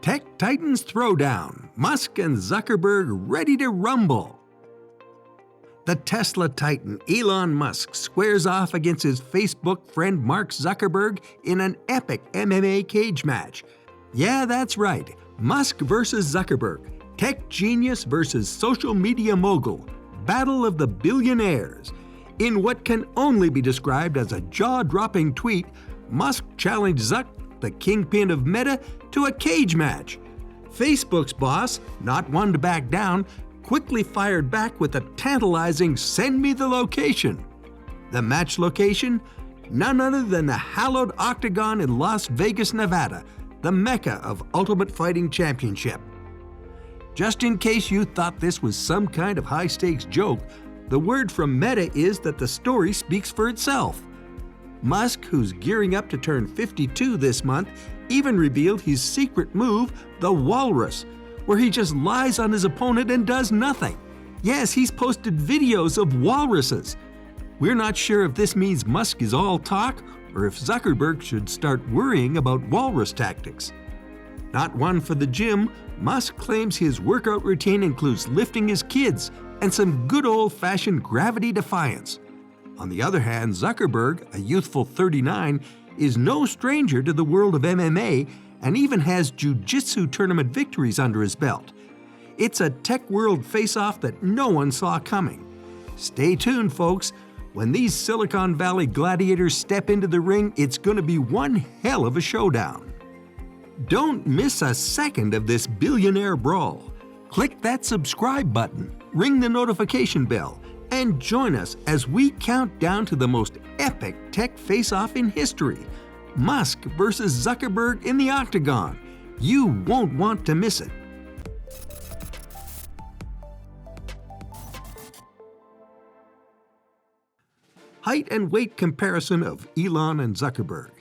Tech Titans Throwdown, Musk and Zuckerberg ready to rumble. The Tesla titan Elon Musk squares off against his Facebook friend Mark Zuckerberg in an epic MMA cage match. Yeah, that's right, Musk versus Zuckerberg, tech genius versus social media mogul, battle of the billionaires. In what can only be described as a jaw-dropping tweet, Musk challenged Zuck, the kingpin of Meta, to a cage match. Facebook's boss, not one to back down, quickly fired back with a tantalizing "send me the location." The match location? None other than the hallowed Octagon in Las Vegas, Nevada, the mecca of Ultimate Fighting Championship. Just in case you thought this was some kind of high-stakes joke, the word from Meta is that the story speaks for itself. Musk, who's gearing up to turn 52 this month, even revealed his secret move, the Walrus, where he just lies on his opponent and does nothing. Yes, he's posted videos of walruses. We're not sure if this means Musk is all talk or if Zuckerberg should start worrying about walrus tactics. Not one for the gym, Musk claims his workout routine includes lifting his kids and some good old-fashioned gravity defiance. On the other hand, Zuckerberg, a youthful 39, is no stranger to the world of MMA and even has jiu-jitsu tournament victories under his belt. It's a tech world face-off that no one saw coming. Stay tuned, folks. When these Silicon Valley gladiators step into the ring, it's going to be one hell of a showdown. Don't miss a second of this billionaire brawl. Click that subscribe button, ring the notification bell, and join us as we count down to the most epic tech face-off in history. Musk versus Zuckerberg in the octagon. You won't want to miss it. Height and weight comparison of Elon and Zuckerberg.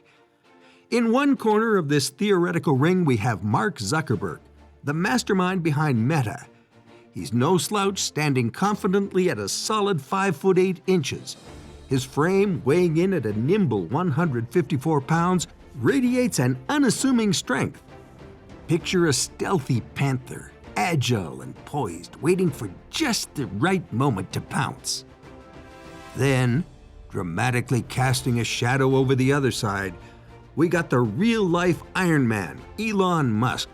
In one corner of this theoretical ring, we have Mark Zuckerberg, the mastermind behind Meta. He's no slouch, standing confidently at a solid 5'8". His frame, weighing in at a nimble 154 pounds, radiates an unassuming strength. Picture a stealthy panther, agile and poised, waiting for just the right moment to pounce. Then, dramatically casting a shadow over the other side, we got the real-life Iron Man, Elon Musk.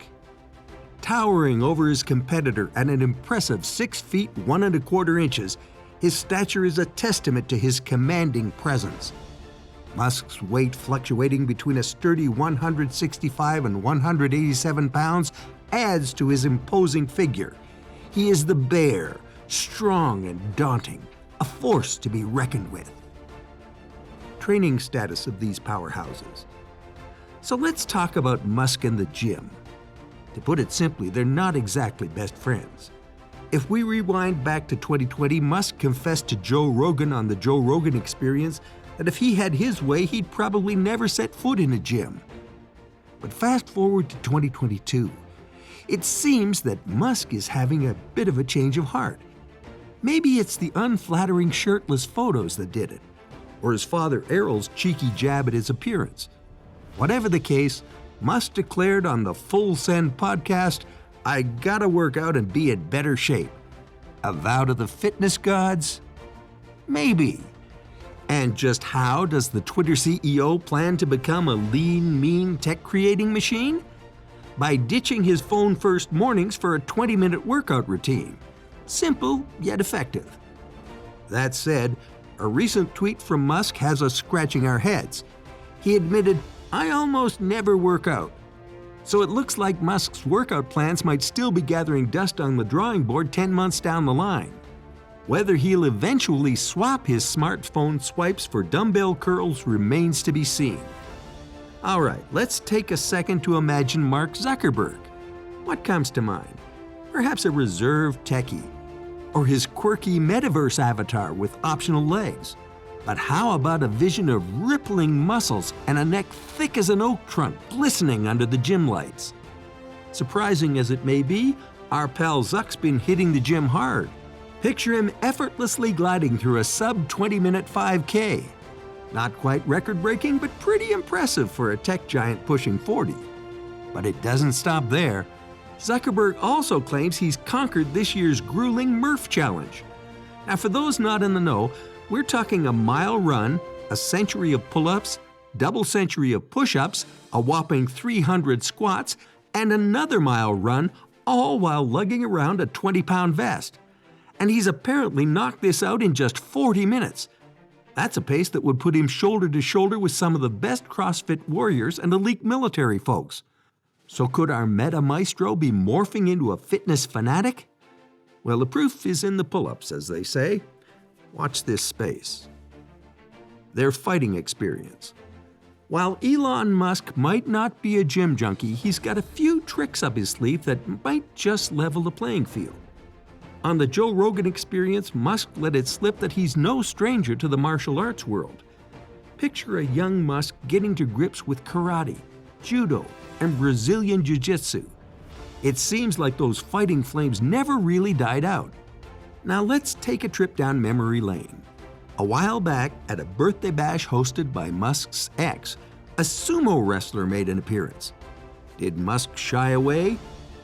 Towering over his competitor at an impressive 6 feet 1 1/4 inches, his stature is a testament to his commanding presence. Musk's weight fluctuating between a sturdy 165 and 187 pounds adds to his imposing figure. He is the bear, strong and daunting, a force to be reckoned with. Training status of these powerhouses. So let's talk about Musk and the gym. To put it simply, they're not exactly best friends. If we rewind back to 2020, Musk confessed to Joe Rogan on the Joe Rogan Experience that if he had his way, he'd probably never set foot in a gym. But fast forward to 2022, it seems that Musk is having a bit of a change of heart. Maybe it's the unflattering shirtless photos that did it, or his father Errol's cheeky jab at his appearance. Whatever the case, Musk declared on the Full Send podcast, "I gotta work out and be in better shape." A vow to the fitness gods? Maybe. And just how does the Twitter CEO plan to become a lean, mean tech-creating machine? By ditching his phone-first mornings for a 20-minute workout routine. Simple, yet effective. That said, a recent tweet from Musk has us scratching our heads. He admitted, "I almost never work out." So it looks like Musk's workout plans might still be gathering dust on the drawing board 10 months down the line. Whether he'll eventually swap his smartphone swipes for dumbbell curls remains to be seen. All right, let's take a second to imagine Mark Zuckerberg. What comes to mind? Perhaps a reserved techie, or his quirky metaverse avatar with optional legs. But how about a vision of rippling muscles and a neck thick as an oak trunk glistening under the gym lights? Surprising as it may be, our pal Zuck's been hitting the gym hard. Picture him effortlessly gliding through a sub-20-minute 5K. Not quite record-breaking, but pretty impressive for a tech giant pushing 40. But it doesn't stop there. Zuckerberg also claims he's conquered this year's grueling Murph Challenge. Now, for those not in the know, we're talking a mile run, a century of pull-ups, double century of push-ups, a whopping 300 squats, and another mile run, all while lugging around a 20-pound vest. And he's apparently knocked this out in just 40 minutes. That's a pace that would put him shoulder to shoulder with some of the best CrossFit warriors and elite military folks. So could our meta maestro be morphing into a fitness fanatic? Well, the proof is in the pull-ups, as they say. Watch this space. Their fighting experience. While Elon Musk might not be a gym junkie, he's got a few tricks up his sleeve that might just level the playing field. On the Joe Rogan Experience, Musk let it slip that he's no stranger to the martial arts world. Picture a young Musk getting to grips with karate, judo, and Brazilian jiu-jitsu. It seems like those fighting flames never really died out. Now let's take a trip down memory lane. A while back, at a birthday bash hosted by Musk's ex, a sumo wrestler made an appearance. Did Musk shy away?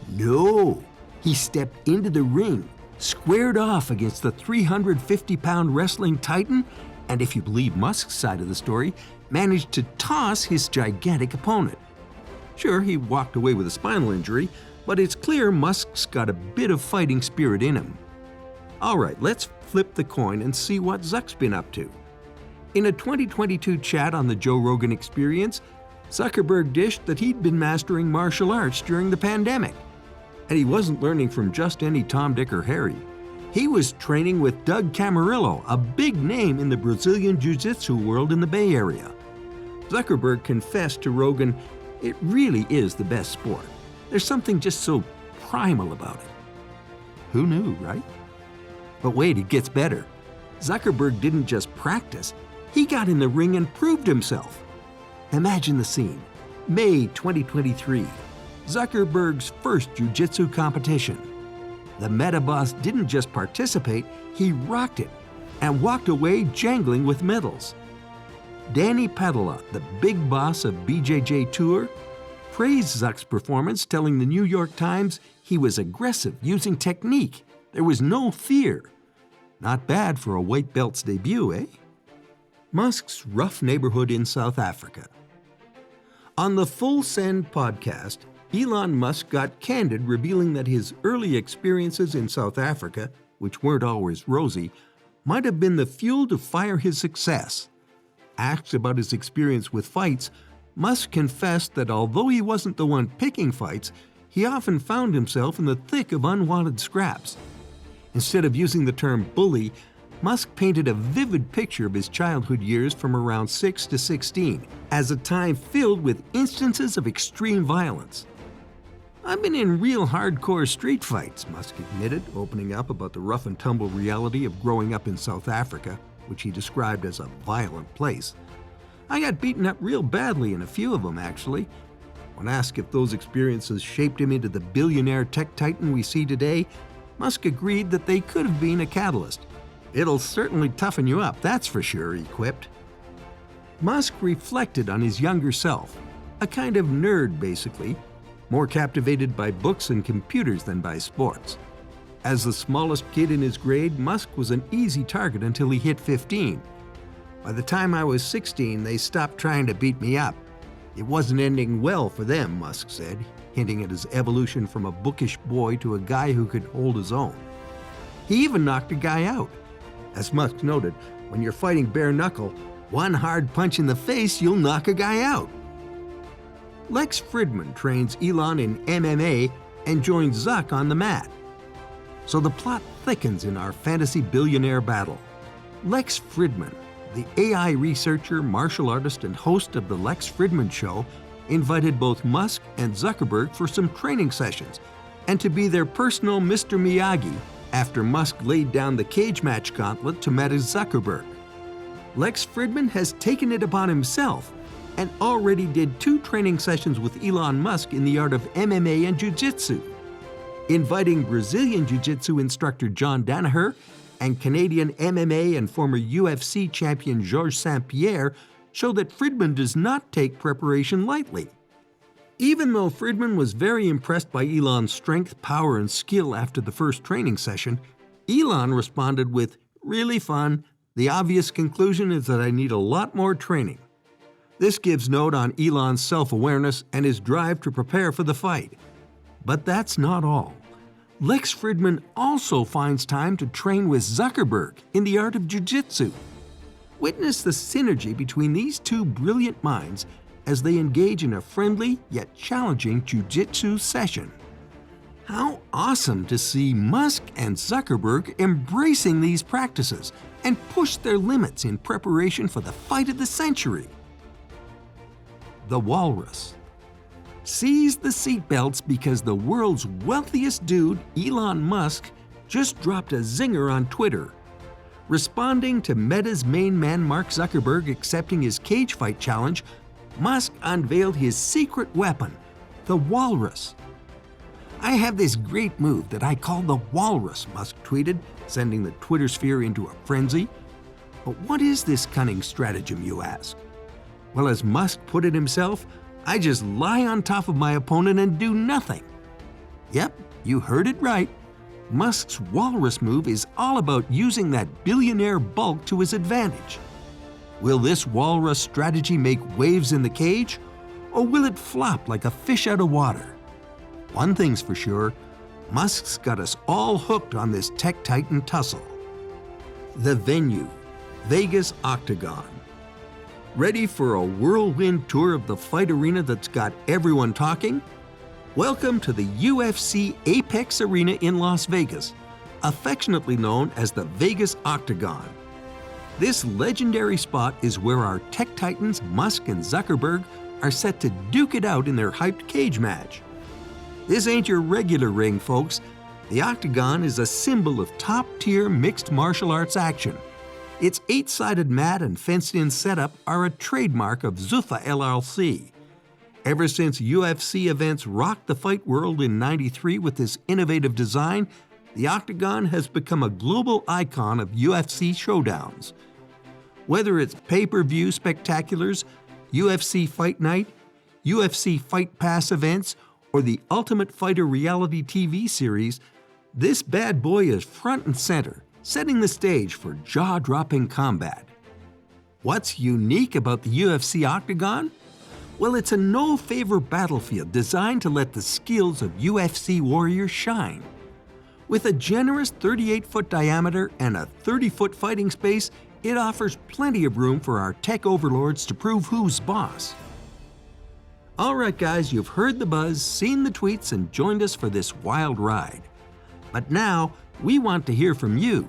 No. He stepped into the ring, squared off against the 350-pound wrestling titan, and if you believe Musk's side of the story, managed to toss his gigantic opponent. Sure, he walked away with a spinal injury, but it's clear Musk's got a bit of fighting spirit in him. All right, let's flip the coin and see what Zuck's been up to. In a 2022 chat on the Joe Rogan Experience, Zuckerberg dished that he'd been mastering martial arts during the pandemic. And he wasn't learning from just any Tom, Dick, or Harry. He was training with Doug Camarillo, a big name in the Brazilian jiu-jitsu world in the Bay Area. Zuckerberg confessed to Rogan, it really is the best sport. There's something just so primal about it. Who knew, right? But wait, it gets better. Zuckerberg didn't just practice, he got in the ring and proved himself. Imagine the scene. May 2023, Zuckerberg's first jiu-jitsu competition. The meta boss didn't just participate, he rocked it and walked away jangling with medals. Danny Padula, the big boss of BJJ Tour, praised Zuck's performance, telling the New York Times he was aggressive, using technique. There was no fear. Not bad for a white belt's debut, eh? Musk's rough neighborhood in South Africa. On the Full Send podcast, Elon Musk got candid, revealing that his early experiences in South Africa, which weren't always rosy, might have been the fuel to fire his success. Asked about his experience with fights, Musk confessed that although he wasn't the one picking fights, he often found himself in the thick of unwanted scraps. Instead of using the term bully, Musk painted a vivid picture of his childhood years from around 6 to 16 as a time filled with instances of extreme violence. I've been in real hardcore street fights, Musk admitted, opening up about the rough and tumble reality of growing up in South Africa, which he described as a violent place. I got beaten up real badly in a few of them, actually. When asked if those experiences shaped him into the billionaire tech titan we see today, Musk agreed that they could have been a catalyst. It'll certainly toughen you up, that's for sure, he quipped. Musk reflected on his younger self, a kind of nerd basically, more captivated by books and computers than by sports. As the smallest kid in his grade, Musk was an easy target until he hit 15. By the time I was 16, they stopped trying to beat me up. It wasn't ending well for them, Musk said, hinting at his evolution from a bookish boy to a guy who could hold his own. He even knocked a guy out. As Musk noted, when you're fighting bare knuckle, one hard punch in the face, you'll knock a guy out. Lex Friedman trains Elon in MMA and joins Zuck on the mat. So the plot thickens in our fantasy billionaire battle. Lex Friedman, the AI researcher, martial artist, and host of The Lex Friedman Show, invited both Musk and Zuckerberg for some training sessions and to be their personal Mr. Miyagi after Musk laid down the cage match gauntlet to Meta's Zuckerberg. Lex Friedman has taken it upon himself and already did 2 training sessions with Elon Musk in the art of MMA and Jiu-Jitsu. Inviting Brazilian Jiu-Jitsu instructor John Danaher and Canadian MMA and former UFC champion Georges St. Pierre show that Friedman does not take preparation lightly. Even though Friedman was very impressed by Elon's strength, power, and skill after the first training session, Elon responded with, "Really fun. The obvious conclusion is that I need a lot more training." This gives note on Elon's self-awareness and his drive to prepare for the fight. But that's not all. Lex Friedman also finds time to train with Zuckerberg in the art of jiu-jitsu. Witness the synergy between these two brilliant minds as they engage in a friendly yet challenging jiu-jitsu session. How awesome to see Musk and Zuckerberg embracing these practices and push their limits in preparation for the fight of the century. The Walrus. Seize the seatbelts because the world's wealthiest dude, Elon Musk, just dropped a zinger on Twitter. Responding to Meta's main man Mark Zuckerberg accepting his cage fight challenge, Musk unveiled his secret weapon, the Walrus. "I have this great move that I call the Walrus," Musk tweeted, sending the Twitter sphere into a frenzy. But what is this cunning stratagem, you ask? Well, as Musk put it himself, "I just lie on top of my opponent and do nothing." Yep, you heard it right. Musk's Walrus move is all about using that billionaire bulk to his advantage. Will this Walrus strategy make waves in the cage, or will it flop like a fish out of water? One thing's for sure, Musk's got us all hooked on this tech titan tussle. The venue, Vegas Octagon. Ready for a whirlwind tour of the fight arena that's got everyone talking? Welcome to the UFC Apex Arena in Las Vegas, affectionately known as the Vegas Octagon. This legendary spot is where our tech titans Musk and Zuckerberg are set to duke it out in their hyped cage match. This ain't your regular ring, folks. The Octagon is a symbol of top-tier mixed martial arts action. Its 8-sided mat and fenced-in setup are a trademark of Zuffa LLC. Ever since UFC events rocked the fight world in '93 with this innovative design, the Octagon has become a global icon of UFC showdowns. Whether it's pay-per-view spectaculars, UFC Fight Night, UFC Fight Pass events, or the Ultimate Fighter reality TV series, this bad boy is front and center, setting the stage for jaw-dropping combat. What's unique about the UFC Octagon? Well, it's a no-favor battlefield designed to let the skills of UFC warriors shine. With a generous 38-foot diameter and a 30-foot fighting space, it offers plenty of room for our tech overlords to prove who's boss. All right, guys, you've heard the buzz, seen the tweets, and joined us for this wild ride. But now, we want to hear from you.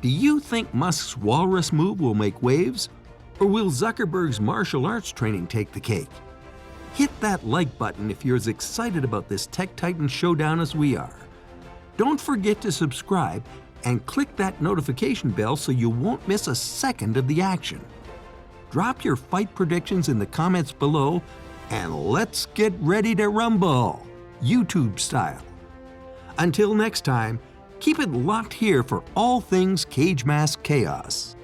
Do you think Musk's Walrus move will make waves? Or will Zuckerberg's martial arts training take the cake? Hit that like button if you're as excited about this Tech Titan showdown as we are. Don't forget to subscribe and click that notification bell so you won't miss a second of the action. Drop your fight predictions in the comments below, and let's get ready to rumble, YouTube style. Until next time, keep it locked here for all things Cage Mask Chaos.